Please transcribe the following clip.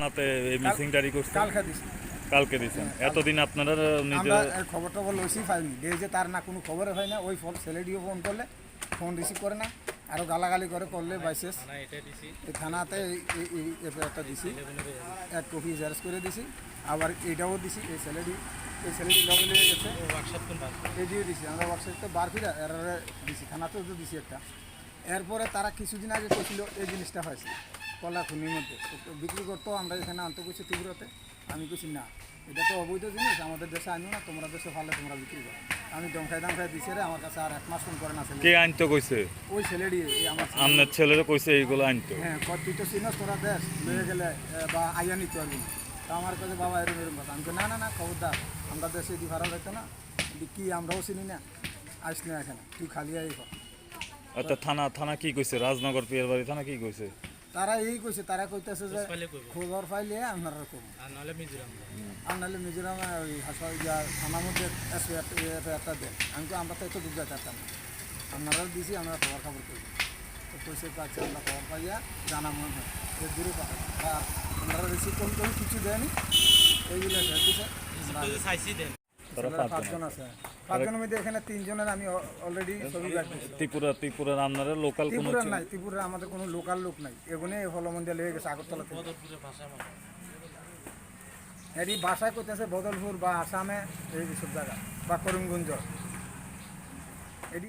আপনি এই মিসিংটারি করছেন কালকে দিছি। কালকে দিয়েছেন এতদিন আপনারা আমরা নিজেরা খবর টবর লইছি পাইনি যে তার না কোনো খবরে হয় না ওই ছেলেটিও ফোন করলে ফোন রিসিভ করে না আরও গালাগালি করে করলে বাইশেষ এই থানাতে এই একটা দিছি এক কপি জেরক্স করে দিছি আবার এটাও দিছি এই ছেলেটি লগে লেগে গেছে এটিও দিছি আমরা ওয়ার্কশপে বার ফিরা এরারে দিছি থানাতেও তো দিছি একটা এরপরে তারা কিছুদিন আগে করছিল এই জিনিসটা হয়েছে কলা খুনির মধ্যে বিক্রি করতো আমরা এখানে আনতে করছি তীব্রতে আমি কিছু না এটা তো অবৈধ জিনিস আমাদের দেশে আনিও না তোমরা দেশে ভালো তোমরা বিক্রি করো আমি দমখাই দিছি রে আমার কাছে আর এক মাস ফোন করে না ছেলে কে আনতো কইছে ওই ছেলেটি আমার আপনার ছেলেরা কইছে এইগুলো আনতো হ্যাঁ তুই তো চিনস তোরা দেশ লয়ে গেলে বা আইয়া নিতে পারবি না তা আমার কাছে বাবা এরকম কথা আমি না না না খবরদার আমরা দেশে দি ভাড়া যাইতো না কি আমরাও চিনি না আসলে এখানে তুই খালি আই কর আচ্ছা থানা কি কইছে রাজনগর পিয়ারবাড়ি থানা কি কইছে তারা এই কইছে তারা কইতেছে যে খবর পাইলে আপনারা কম আর নাহলে মিজোরামে ওই হাসপাতাল থানার মধ্যে একটা দেন আমি তো আমরা তো এত দূর যাইতাম না আপনারাও দিছি আমরা খবর করি তো কইছে পাচ্ছে আমরা খবর পাইয়া জানা মনে হয় যে দূরে পাঠাই আর আপনারা রিসিভ করুন কিছু দেয়নি এইগুলো দিছে পাঁচজন আছে পাঁচজনের মধ্যে এখানে তিনজনের আমি অলরেডি ছবি রাখতেছি ত্রিপুরার আপনারা লোকাল কোনো নাই ত্রিপুরা আমাদের কোনো লোকাল লোক নাই এগুলো হলমন্দিয়া লেগে গেছে আগরতলা এটি বাসায় করতেছে বদলপুর বা আসামে এই সব জায়গা বা করিমগঞ্জ